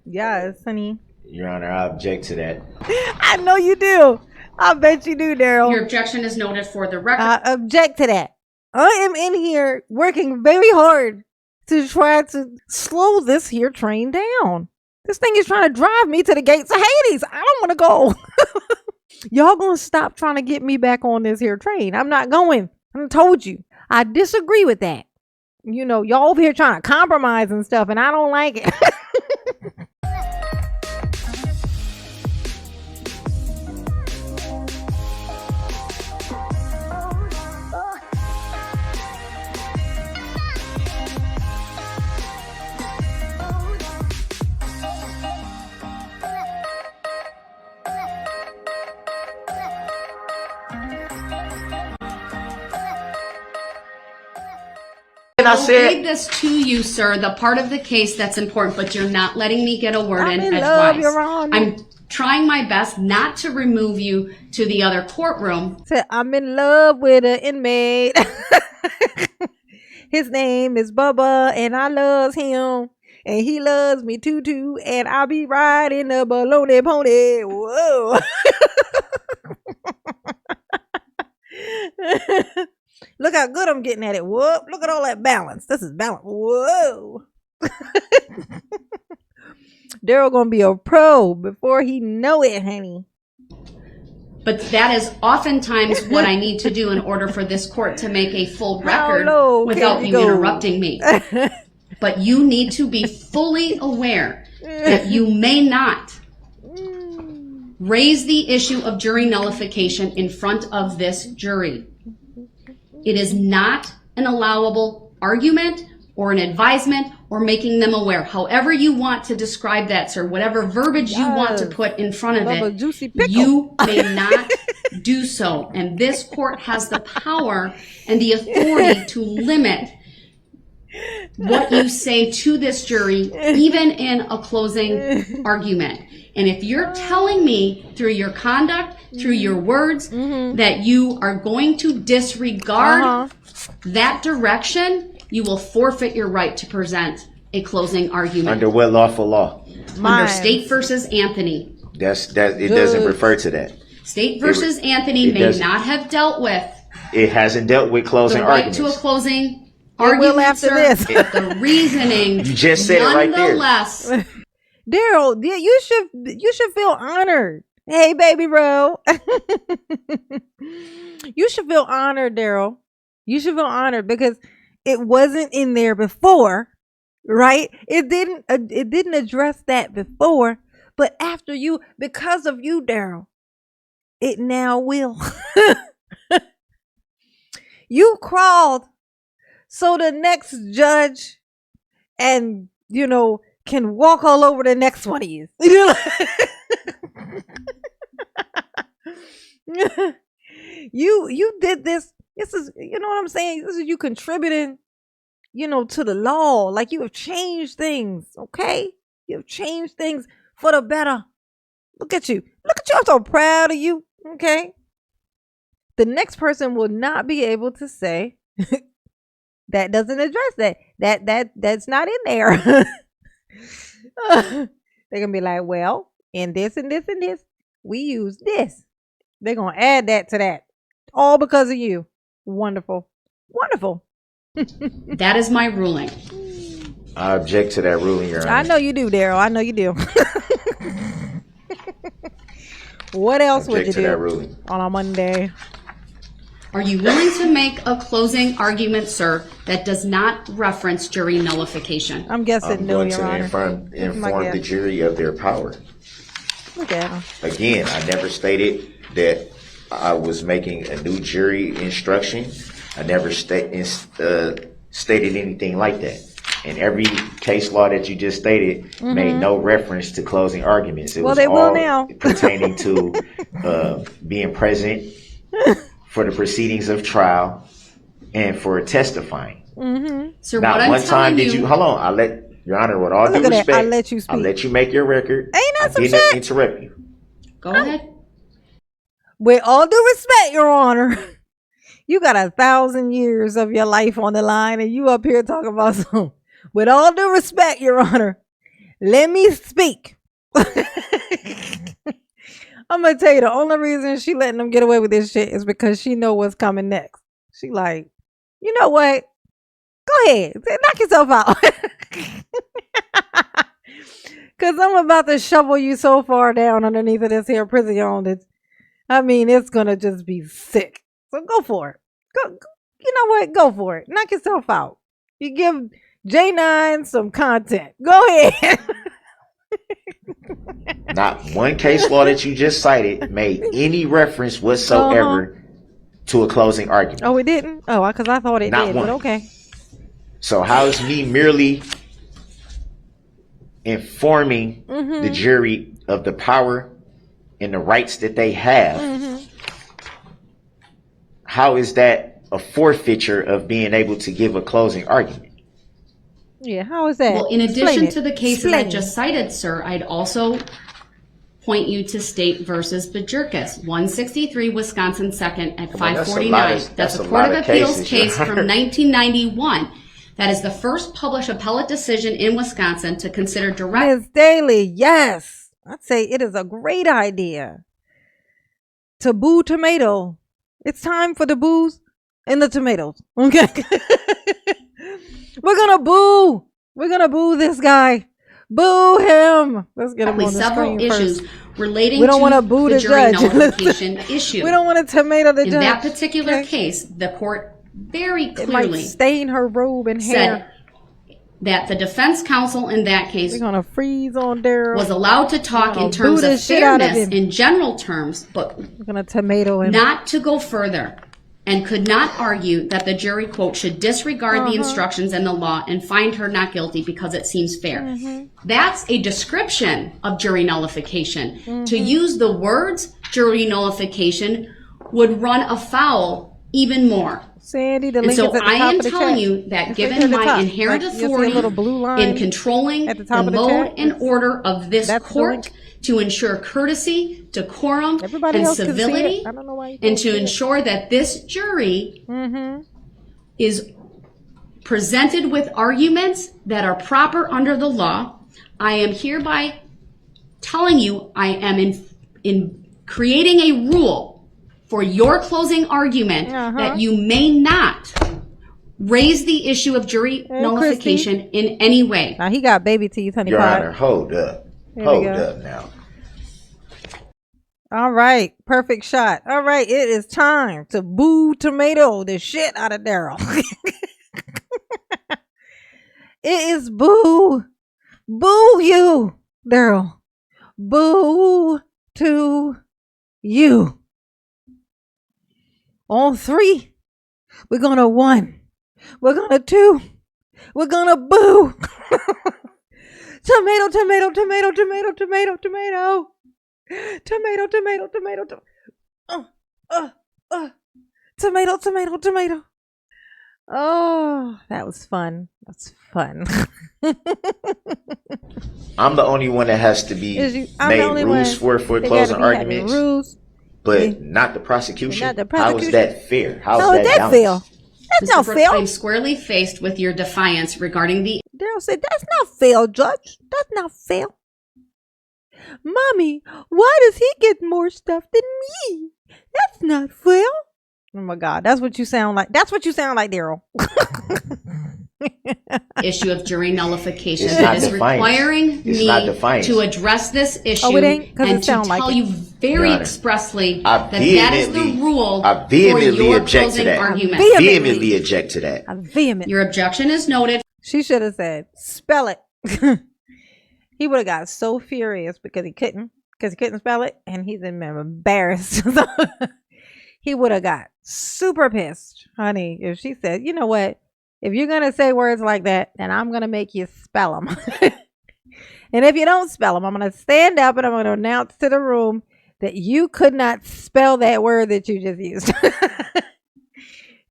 Yes, honey. Your Honor, I object to that. I know you do. I bet you do, Daryl. Your objection is noted for the record. I object to that. I am in here working very hard to try to slow this here train down. This thing is trying to drive me to the gates of Hades. I don't want to go. Y'all gonna stop trying to get me back on this here train. I'm not going. I told you. I disagree with that. You know, y'all over here trying to compromise and stuff, and I don't like it. I'll read this to you, sir, the part of the case that's important, but you're not letting me get a word in edgewise. I'm trying my best not to remove you to the other courtroom. I'm in love with an inmate. His name is Bubba, and I loves him, and he loves me too, and I'll be riding the baloney pony. Whoa. Look how good I'm getting at it. Whoop. Look at all that balance. This is balance. Whoa. Daryl gonna be a pro before he know it, honey. But that is oftentimes what I need to do in order for this court to make a full record without you interrupting me. But you need to be fully aware that you may not raise the issue of jury nullification in front of this jury. It is not an allowable argument or an advisement or making them aware. However you want to describe that, sir, whatever verbiage you want to put in front of it, you may not do so. And this court has the power and the authority to limit what you say to this jury, even in a closing argument. And if you're telling me through your conduct, through your words, that you are going to disregard that direction, you will forfeit your right to present a closing argument. Under what lawful law? Under State versus Anthony. It doesn't refer to that. State versus Anthony may not have dealt with. It hasn't dealt with closing arguments. The right to a closing argument, after this. But the reasoning, you just said it right there. Nonetheless. Daryl, you should feel honored. Hey, baby bro. You should feel honored, Daryl. You should feel honored because it wasn't in there before, right? It didn't address that before, but after you, because of you, Daryl, it now will. You crawled so the next judge and, can walk all over the next one of you. You did this. This is, you know what I'm saying? This is you contributing, to the law. Like you have changed things, okay? You have changed things for the better. Look at you. Look at you. I'm so proud of you, okay? The next person will not be able to say that doesn't address that. That's not in there. They're gonna be like, well, in this and this and this, we use this. They're gonna add that to that. All because of you. Wonderful. Wonderful. That is my ruling. I object to that ruling, Your Honor. I know you do, Daryl. I know you do. What else would you do that ruling on a Monday? Are you willing to make a closing argument, sir, that does not reference jury nullification? I'm guessing no, Your Honor. I'm going to inform the jury of their power. Look at him. Again, I never stated that I was making a new jury instruction. I never stated anything like that. And every case law that you just stated made no reference to closing arguments. It was all pertaining to being present for the proceedings of trial and for testifying. So now, what one I'm time did you hold on? I'll let Your Honor, with all due respect, I'll let you speak. I'll let you make your record. Ain't that some shit? I didn't interrupt you. Go ahead. With all due respect, Your Honor, you got 1,000 years of your life on the line, and you up here talking about some. With all due respect, Your Honor, Let me speak. I'm gonna tell you the only reason she letting them get away with this shit is because she know what's coming next. She like, you know what? Go ahead, knock yourself out. Cause I'm about to shovel you so far down underneath of this here prison that it's gonna just be sick. So go for it. Go, you know what? Go for it. Knock yourself out. You give J9 some content. Go ahead. Not one case law that you just cited made any reference whatsoever to a closing argument. Oh, it didn't? Oh, because I thought it Not did, one. but okay. So how is me merely informing the jury of the power and the rights that they have? How is that a forfeiture of being able to give a closing argument? Yeah, how is that? Well, in addition to the cases I Explain. just cited, sir, I'd also point you to State versus Bajirkis, 163 Wisconsin 2nd at 549. That's a Court of Appeals case from 1991. That is the first published appellate decision in Wisconsin to consider direct. Ms. Daly, yes. I'd say it is a great idea to boo tomato. It's time for the boos and the tomatoes. Okay. We're gonna boo. We're gonna boo this guy. Boo him. Let's get him on the Several screen issues first. relating We don't want to to boo the the jury judge. nullification issue. We don't want to tomato the In judge. that particular Okay. case, the court very It might clearly stain her robe and said hair. that the defense counsel in that case We're gonna freeze on Daryl. was allowed to talk in boo terms the of shit out of fairness him. in general terms, but We're gonna tomato him. not to go further, and could not argue that the jury, quote, should disregard the instructions and the law and find her not guilty because it seems fair. That's a description of jury nullification. To use the words jury nullification would run afoul even more. Sandy, the And link so is at the I top am of the telling chat. you that It's right given there at the my top. inherent Like, you'll see a authority little blue line in controlling at the the top of the mode chat. and order of this That's the court link. to ensure courtesy, decorum, Everybody and else can see it. civility, I don't know why you and can't to see it. ensure that this jury is presented with arguments that are proper under the law. I am hereby telling you I am in creating a rule for your closing argument that you may not raise the issue of jury nullification in any way. Now he got baby teeth, honey Your pie. Honor, hold up. There we Hold go. up now. All right, perfect shot. All right, it is time to boo tomato the shit out of Daryl. It is boo you, Daryl. Boo to you. On 3, we're gonna 1. We're gonna 2. We're gonna boo. Tomato, tomato, tomato, tomato, tomato, tomato. Tomato, tomato, tomato, tomato, tomato, tomato. Oh, that was fun. That's fun. I'm the only one that has to be made rules for closing arguments, but not the prosecution. Not the How is prosecution. that fair? How How is is that that fair? balanced? That's not Mr. Brooks, fair. I'm squarely faced with your defiance regarding the Daryl said, that's not fair, Judge. That's not fair. Mommy, why does he get more stuff than me? That's not fair. Oh my God, that's what you sound like. That's what you sound like, Daryl. issue of jury nullification. It's That not is defiance. requiring It's me not defiance. to address this issue Oh, it ain't? 'Cause it and to sound tell like it. you very Your Honor, expressly I that that is the vehemently- rule I for vehemently your object to closing that. argument. Vehemently object to that. I'm vehement. Your objection is noted. She should have said, spell it. He would have got so furious because he couldn't spell it, and he's embarrassed. He would have got super pissed, honey, if she said, you know what? If you're going to say words like that, then I'm going to make you spell them. And if you don't spell them, I'm going to stand up and I'm going to announce to the room that you could not spell that word that you just used.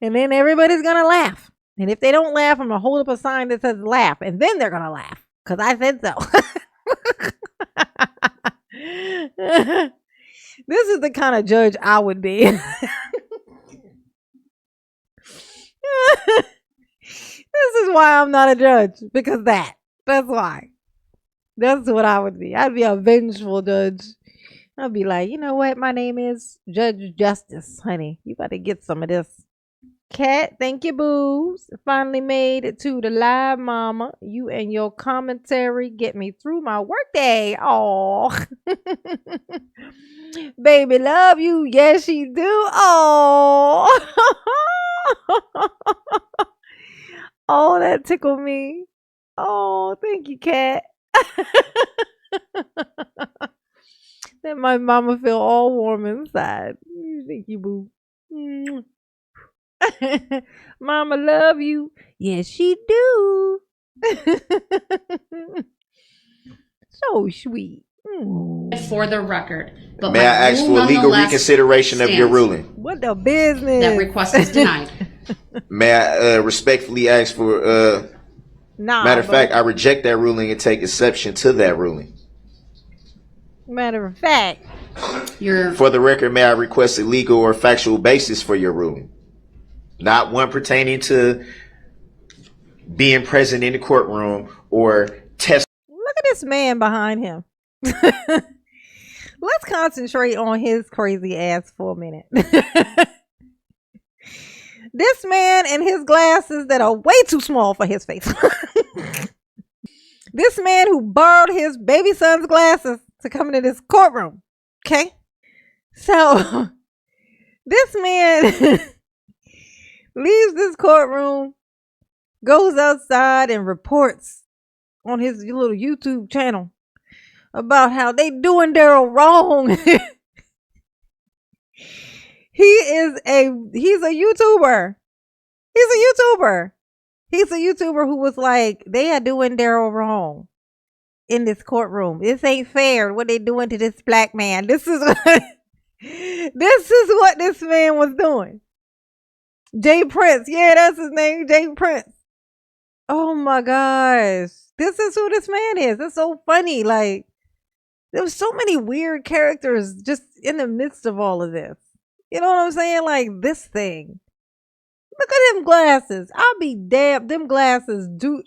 And then everybody's going to laugh. And if they don't laugh, I'm going to hold up a sign that says laugh. And then they're going to laugh because I said so. This is the kind of judge I would be. This is why I'm not a judge, because that's why. That's what I would be. I'd be a vengeful judge. I'd be like, you know what? My name is Judge Justice, honey. You better get some of this. Cat, thank you, boos. Finally made it to the live, mama. You and your commentary get me through my workday. Oh, baby, love you. Yes, she do. Oh, oh, that tickled me. Oh, thank you, Cat. That my mama feel all warm inside. Thank you, boo. Mwah. Mama love you. Yes, she do. So sweet. For the record. But May I ask for legal reconsideration of your ruling? What the business? That request is denied. May I respectfully ask for matter of fact, I reject that ruling and take exception to that ruling. Matter of fact. For the record, may I request a legal or factual basis for your ruling? Not one pertaining to being present in the courtroom or test. Look at this man behind him. Let's concentrate on his crazy ass for a minute. This man and his glasses that are way too small for his face. This man who borrowed his baby son's glasses to come into this courtroom. Okay? So, this man leaves this courtroom, goes outside and reports on his little YouTube channel about how they doing Darrell wrong. He's a YouTuber. He's a YouTuber who was like, they are doing Darrell wrong in this courtroom. This ain't fair what they doing to this black man. This is what this man was doing. Jay Prince. Yeah, that's his name, Jay Prince. Oh my gosh. This is who this man is. It's so funny. Like, there was so many weird characters just in the midst of all of this. You know what I'm saying? Like this thing. Look at them glasses. I'll be damned. Them glasses do.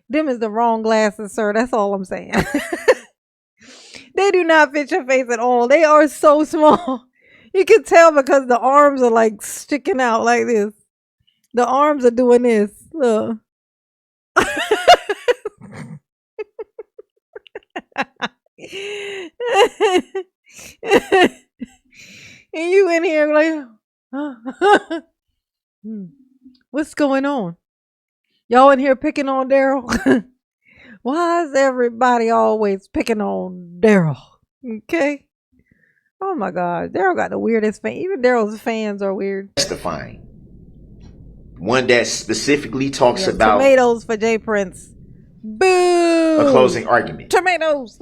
Them is the wrong glasses, sir. That's all I'm saying. They do not fit your face at all. They are so small. You can tell because the arms are like sticking out like this. The arms are doing this. Look. And you in here like, what's going on? Y'all in here picking on Darrell? Why is everybody always picking on Darrell? Okay. Oh my God, Darrell got the weirdest fan. Even Darrell's fans are weird. Testifying. One that specifically talks about tomatoes for Jay Prince. Boo! A closing argument. Tomatoes.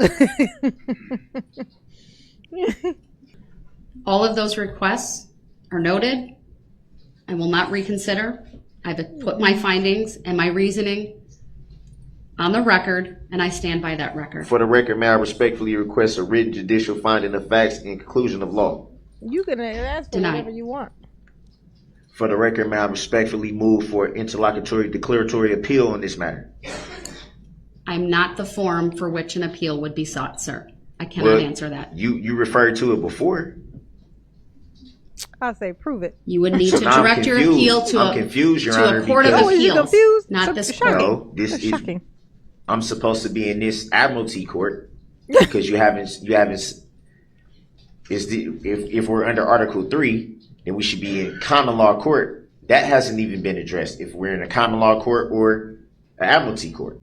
All of those requests are noted. I will not reconsider. I've put my findings and my reasoning on the record, and I stand by that record. For the record, may I respectfully request a written judicial finding of facts and conclusion of law? You can ask for whatever you want. For the record, may I respectfully move for interlocutory declaratory appeal on this matter? I'm not the forum for which an appeal would be sought, sir. I cannot answer that. You referred to it before. I say prove it. You would need to direct your appeal to a court of appeals, not this court. No, this is shocking. I'm supposed to be in this admiralty court because you haven't. If we're under Article 3, then we should be in common law court. That hasn't even been addressed. If we're in a common law court or an admiralty court.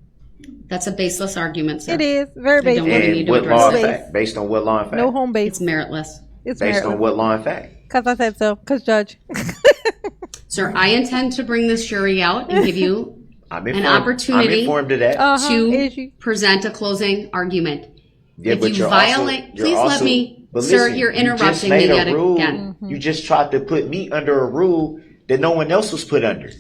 That's a baseless argument, sir. It is very baseless. And what law and fact? Based on what law and fact? No home base. It's meritless. It's based on what law and fact? Because I said so. Because judge. Sir, I intend to bring this jury out and give you an opportunity to present a closing argument. Yeah, if you violate, please let me, sir, you're interrupting me yet again. You just tried to put me under a rule that no one else was put under.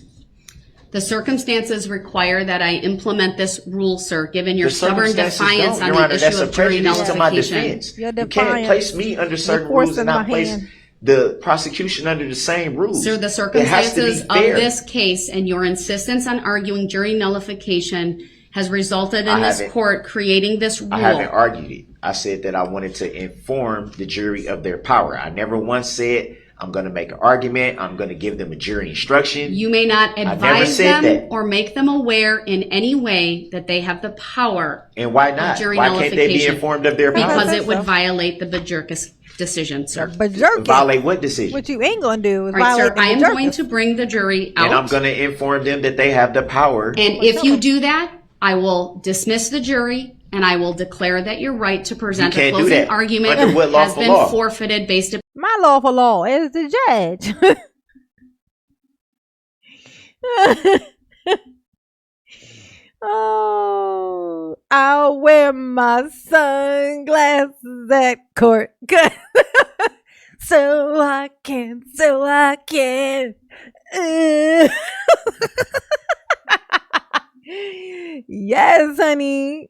The circumstances require that I implement this rule, sir, given your stubborn defiance on the issue of jury nullification. You can't place me under certain rules and not place the prosecution under the same rules. Sir, the circumstances of this case and your insistence on arguing jury nullification has resulted I in this haven't- court creating this rule. I haven't argued it. I said that I wanted to inform the jury of their power. I never once said I'm going to make an argument. I'm going to give them a jury instruction. You may not never advise said them that. or make them aware in any way that they have the power And why of not? jury Why can't they be nullification. informed of their power? Because I it would so. violate the Bajorkas decision, sir. But jerk Violate what decision? what you ain't gonna do is All right, violate sir, I am the going to bring the jury out. And I'm going to inform them that they have the power. And if you do that, I will dismiss the jury and I will declare that your right to present You a can't do closing that. argument Under what has lawful been law? forfeited based upon My lawful law is the judge. Oh, I'll wear my sunglasses at court. so I can. Yes, honey.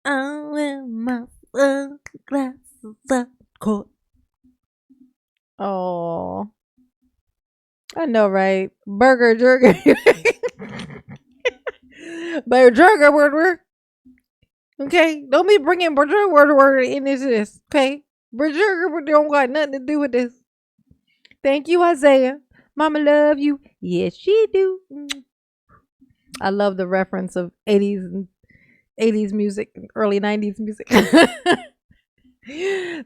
I'll wear my sunglasses at court. Oh, I know, right? Burger jerker. Burger jerker word. Okay, don't be bringing burger word in this. Okay, burger don't got nothing to do with this. Thank you, Isaiah. Mama love you. Yes, she do. I love the reference of 80s music, early 90s music.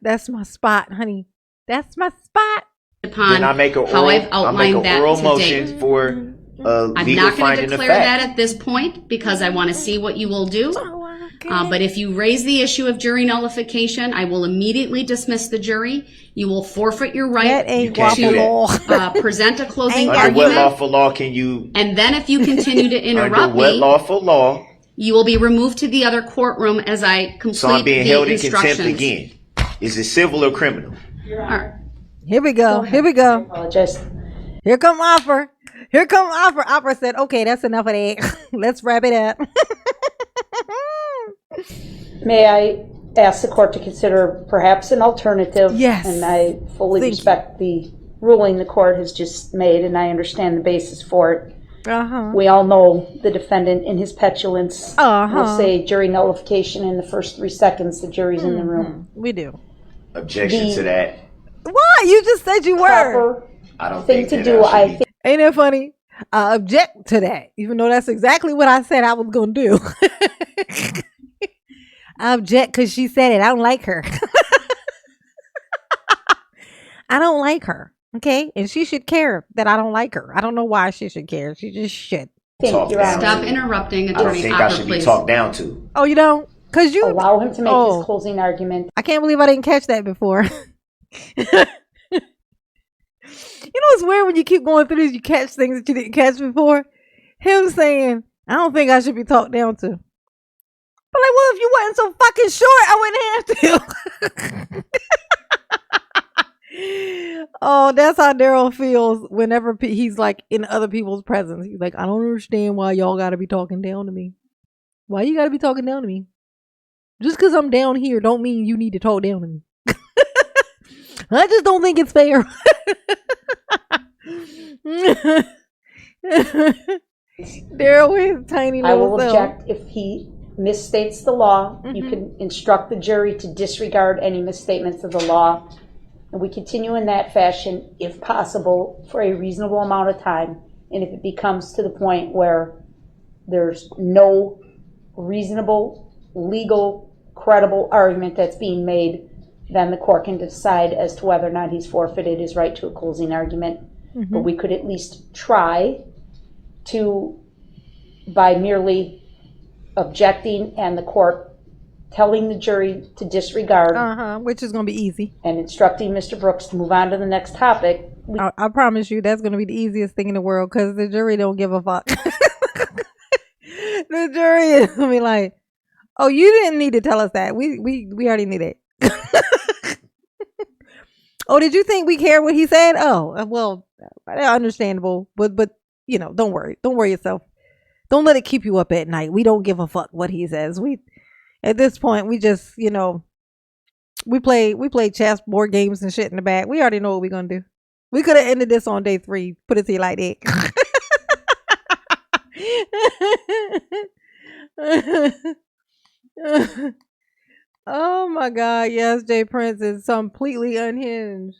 That's my spot, honey. That's my spot. Then I make a how oral, I've outlined that oral to motion date. for I'm legal not going to finding of declare that fact. at this point because I want to see what you will do. Okay. But if you raise the issue of jury nullification, I will immediately dismiss the jury. You will forfeit your right that ain't You can't do waffle that. law. present a closing Ain't Under what argument. lawful law can you? And then if you continue to Under interrupt what me, lawful law? you will be removed to the other courtroom as I complete So I'm being the held in instructions. contempt again. Is it civil or criminal? All right. Here we go. Here we go. Apologize. Here come offer. Here come offer. Opera said, okay, that's enough of that. Let's wrap it up. May I ask the court to consider perhaps an alternative? Yes. And I fully Thank respect the ruling the court has just made, and I understand the basis for it. Uh-huh. We all know the defendant in his petulance Uh-huh. will say jury nullification in the first 3 seconds the jury's in the room. We do. Objection to that. Why? You just said you were. Proper I don't thing think to that do, I I should be. think. Ain't that funny? I object to that, even though that's exactly what I said I was going to do. I object because she said it. I don't like her. I don't like her. Okay? And she should care that I don't like her. I don't know why she should care. She just should. Thank Your Honor. Stop interrupting, I don't Attorney think I Hopper, should be please. talked down to. Oh, you don't? Because you. Allow him to make Oh. his closing argument. I can't believe I didn't catch that before. You know, it's weird when you keep going through this, you catch things that you didn't catch before. Him saying, I don't think I should be talked down to. But like, well, if you wasn't so fucking short, I wouldn't have to. Oh, that's how Daryl feels whenever he's like in other people's presence. He's like, I don't understand why y'all gotta be talking down to me. Why you gotta be talking down to me? Just because I'm down here don't mean you need to talk down to me. I just don't think it's fair. Daryl with his tiny I little will self. object if he misstates the law. You can instruct the jury to disregard any misstatements of the law. And we continue in that fashion, if possible, for a reasonable amount of time. And if it becomes to the point where there's no reasonable, legal, credible argument that's being made, then the court can decide as to whether or not he's forfeited his right to a closing argument. But we could at least try to, by merely objecting and the court telling the jury to disregard Which is gonna be easy. and instructing Mr. Brooks to move on to the next topic. I promise you, that's gonna be the easiest thing in the world because the jury don't give a fuck. The jury is gonna be like, "Oh, you didn't need to tell us that. We already knew that." Oh, did you think we care what he said? Oh, well, understandable. But you know, don't worry yourself. Don't let it keep you up at night. We don't give a fuck what he says. We at this point we just we play chess, board games and shit in the back. We already know what we're gonna do. We could have ended this on day 3. Put it to you like that. Oh my God! Yes, Jay Prince is completely unhinged.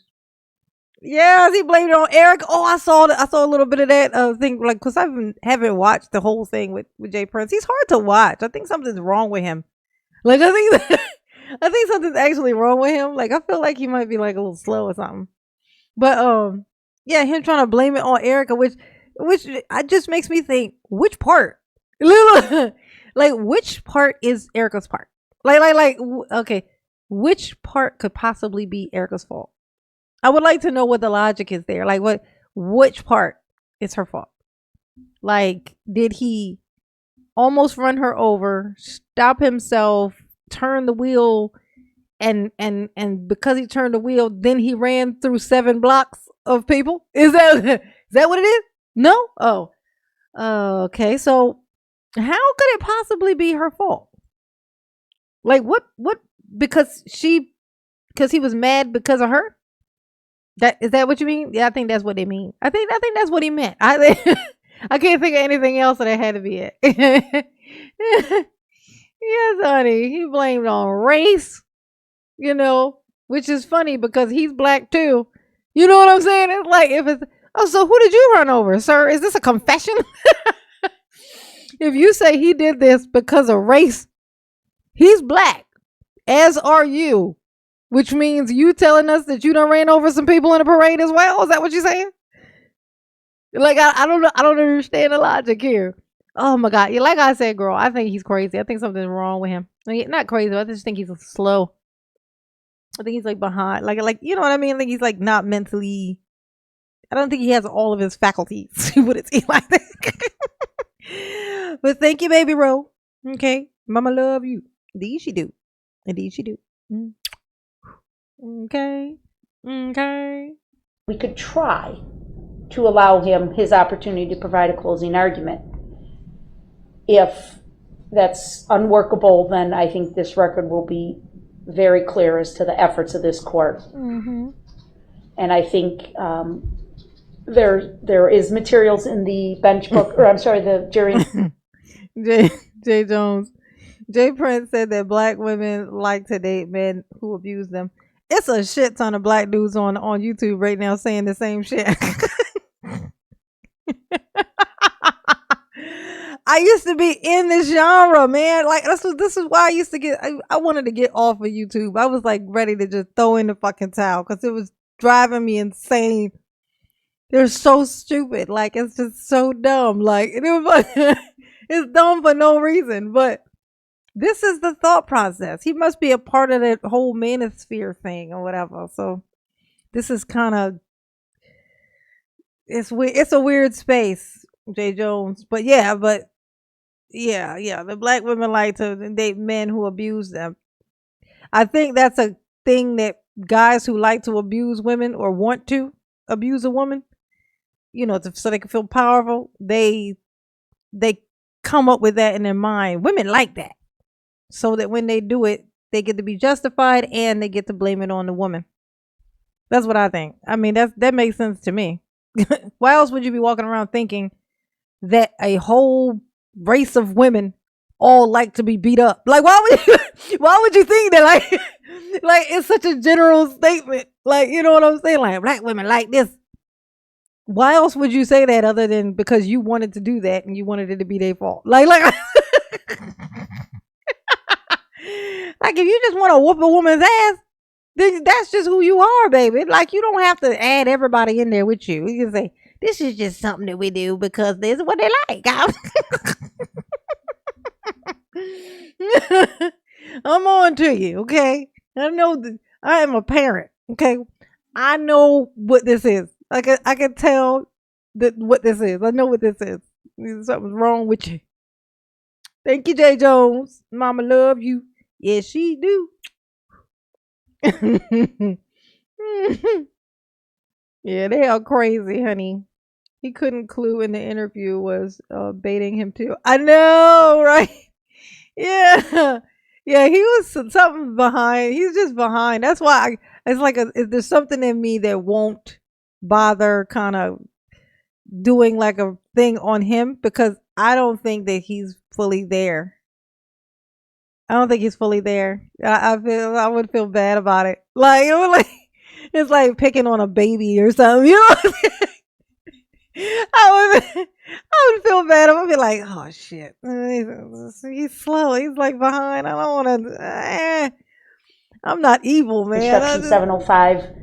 Yes, he blamed it on Eric. Oh, I saw a little bit of that thing, like, because I haven't watched the whole thing with Jay Prince. He's hard to watch. I think something's wrong with him. Like, I think I think something's actually wrong with him. Like, I feel like he might be like a little slow or something. But yeah, him trying to blame it on Erica, which I just makes me think, which part? Little, like, which part is Erica's part? Okay, which part could possibly be Erica's fault? I would like to know what the logic is there. Like, which part is her fault? Like, did he almost run her over, stop himself, turn the wheel, and because he turned the wheel, then he ran through 7 blocks of people? Is that what it is? No? Oh. Okay. So how could it possibly be her fault? Like, what because he was mad because of her? That is that what you mean? Yeah, I think that's what they mean. I think that's what he meant. I I can't think of anything else that it had to be it. Yes, honey. He blamed on race, which is funny because he's black too. You know what I'm saying? It's like, if it's, oh, so who did you run over, sir? Is this a confession? If you say he did this because of race, he's black, as are you. Which means you telling us that you done ran over some people in a parade as well? Is that what you're saying? Like, I don't know. I don't understand the logic here. Oh my God. Yeah, like I said, girl, I think he's crazy. I think something's wrong with him. Like, not crazy, but I just think he's slow. I think he's like behind. Like, you know what I mean? Like, he's like not mentally. I don't think he has all of his faculties. Would it seem like that? But thank you, baby Ro. Okay. Mama love you. Indeed she do. Indeed she do. Okay. Okay. We could try to allow him his opportunity to provide a closing argument. If that's unworkable, then I think this record will be very clear as to the efforts of this court. Mm-hmm. And I think there is materials in the bench book, or I'm sorry, the jury. Jay Jones. Jay Prince said that black women like to date men who abuse them. It's a shit ton of black dudes on YouTube right now saying the same shit. I used to be in this genre, man. Like, this is why I used to I wanted to get off of YouTube. I was like ready to just throw in the fucking towel because it was driving me insane. They're so stupid. Like, it's just so dumb. Like, it was like, it's dumb for no reason. But this is the thought process. He must be a part of that whole manosphere thing or whatever. So this is kind of, it's weird. It's a weird space, Jay Jones. But yeah, the black women like to date men who abuse them. I think that's a thing that guys who like to abuse women or want to abuse a woman, so they can feel powerful, they come up with that in their mind. Women like that. So that when they do it, they get to be justified and they get to blame it on the woman. That's what I think. I mean, that makes sense to me. Why else would you be walking around thinking that a whole race of women all like to be beat up? Like, why would you think that? Like it's such a general statement. Like, you know what I'm saying? Like, black women like this. Why else would you say that other than because you wanted to do that and you wanted it to be their fault? Like like, if you just want to whoop a woman's ass, then that's just who you are, baby. Like, you don't have to add everybody in there with you. You can say, this is just something that we do because this is what they like. I'm on to you, okay? I know I am a parent, okay? I know what this is. I can tell what this is. I know what this is. Something's wrong with you. Thank you, Jay Jones. Mama love you. Yes, she do. Yeah, they are crazy, honey. He couldn't clue in the interview was baiting him too. I know, right? Yeah. Yeah, he was something behind. He's just behind. That's why it's like there's something in me that won't bother kind of doing like a thing on him because I don't think that he's fully there. I don't think he's fully there. I would feel bad about it. Like, it would, like it's like picking on a baby or something. You know, I would feel bad. I would be like, oh shit, he's slow. He's like behind. I don't want to. I'm not evil, man. Instruction 705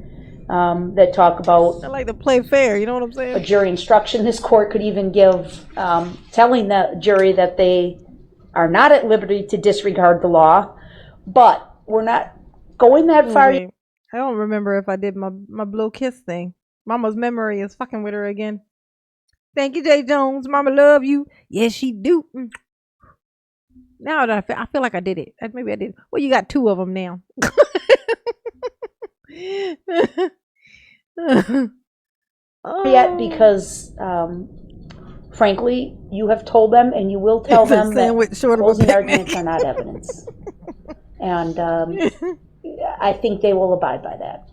that talk about I like to play fair. You know what I'm a saying? jury instruction. This court could even give, telling the jury that they are not at liberty to disregard the law, but we're not going that far. Wait, I don't remember if I did my blow kiss thing. Mama's memory is fucking with her again. Thank you, Jay Jones. Mama love you. Yes, she do. Now that I feel like I did it. Maybe I did. Well, you got 2 of them now. Yet, because frankly, you have told them and you will tell them that closing arguments are not evidence. And I think they will abide by that.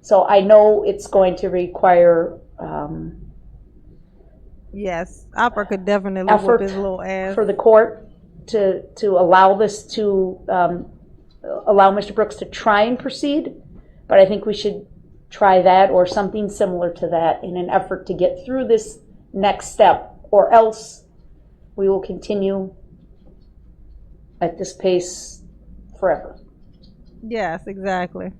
So I know it's going to require yes, Opera could definitely whoop his little ass. For the court to allow this to allow Mr. Brooks to try and proceed, but I think we should try that or something similar to that in an effort to get through this next step, or else we will continue at this pace forever. Yes, exactly.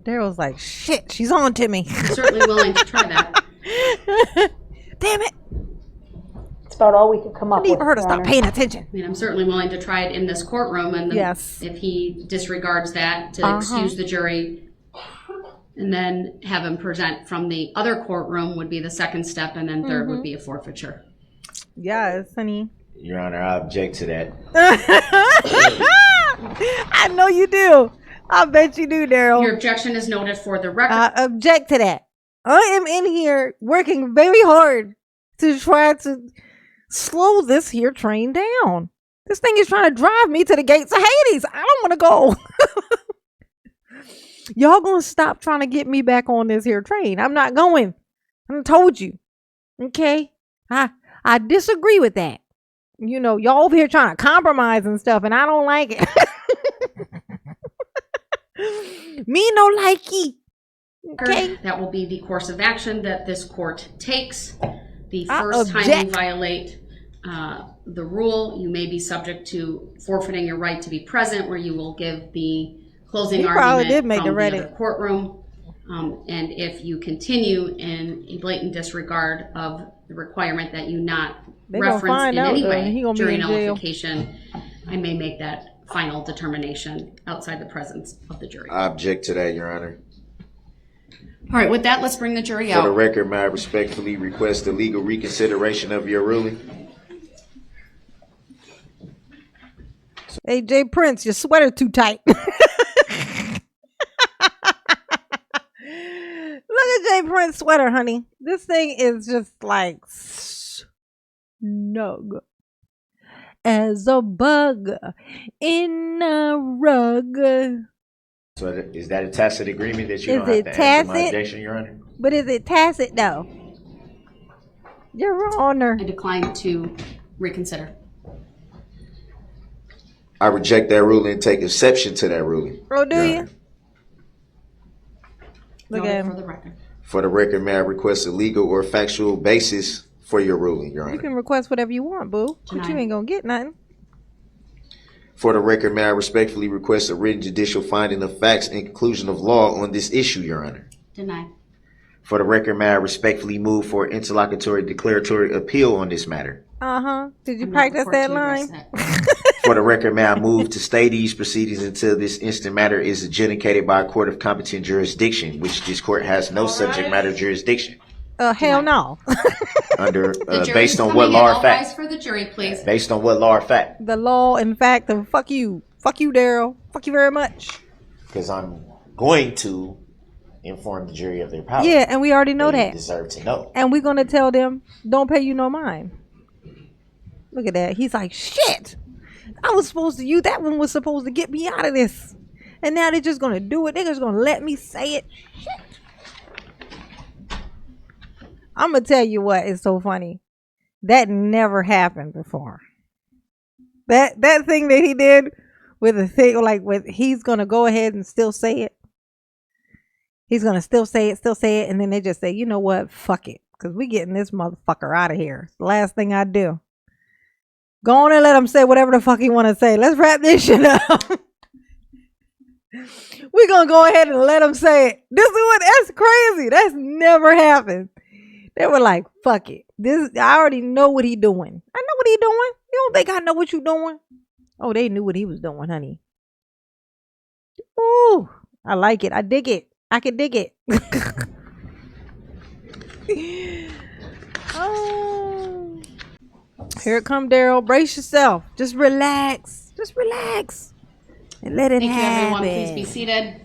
Darrell's like, shit, she's on to me. I'm certainly willing to try that. Damn it. It's about all we could come up with. I need her to stop paying attention. I mean, I'm certainly willing to try it in this courtroom, and then if he disregards that, to excuse the jury, and then have him present from the other courtroom would be the second step, and then third would be a forfeiture. Yes, honey. Your Honor, I object to that. I know you do. I bet you do, Darrell. Your objection is noted for the record. I object to that. I am in here working very hard to try to slow this here train down. This thing is trying to drive me to the gates of Hades. I don't want to go. Y'all gonna stop trying to get me back on this here train. I'm not going. I told you. Okay? I disagree with that. You know, y'all over here trying to compromise and stuff, and I don't like it. Me no likey. Okay? That will be the course of action that this court takes. The first time you violate the rule, you may be subject to forfeiting your right to be present, where you will give the closing argument from the other courtroom. And if you continue in a blatant disregard of the requirement that you not reference in any way during nullification, I may make that final determination outside the presence of the jury. I object to that, Your Honor. All right, with that, let's bring the jury out. For the record, may I respectfully request the legal reconsideration of your ruling? Hey, Jay Prince, your sweater too tight. Look at Jay Prince's sweater, honey. This thing is just like snug as a bug in a rug. So is that a tacit agreement that you don't have to answer my objection, Your Honor? But is it tacit, though? Your Honor. I decline to reconsider. I reject that ruling and take exception to that ruling. Oh, do you? Look at him. For the record. For the record, may I request a legal or factual basis for your ruling, Your Honor? You can request whatever you want, boo. But you ain't gonna get nothing. For the record, may I respectfully request a written judicial finding of facts and conclusion of law on this issue, Your Honor? Denied. For the record, may I respectfully move for interlocutory declaratory appeal on this matter? Did you practice that line? For the record, may I move to stay these proceedings until this instant matter is adjudicated by a court of competent jurisdiction, which this court has no subject matter jurisdiction. Hell no. Under based on what law or fact? For the jury, please. Based on what law or fact? The law and fact of fuck you, Darrell. Fuck you very much. Because I'm going to inform the jury of their power. Yeah, and we already know that. Deserve to know. And we're gonna tell them, don't pay you no mind. Look at that. He's like, shit. I was supposed to use that one. Was supposed to get me out of this, and now they're just gonna do it. They're just gonna let me say it. Shit. I'm gonna tell you what is so funny. That never happened before. That thing that he did with the thing, like with he's gonna go ahead and still say it. He's gonna still say it, and then they just say, you know what, fuck it, because we getting this motherfucker out of here. It's the last thing I do. Go on and let him say whatever the fuck he want to say. Let's wrap this shit up. We're gonna go ahead and let him say it. That's crazy. That's never happened. They were like, fuck it. I already know what he doing. I know what he doing. You don't think I know what you doing? Oh, they knew what he was doing, honey. Ooh, I like it. I dig it. I can dig it. Oh, here it come, Darrell. Brace yourself. Just relax. And let it happen. Thank you, everyone. Please be seated.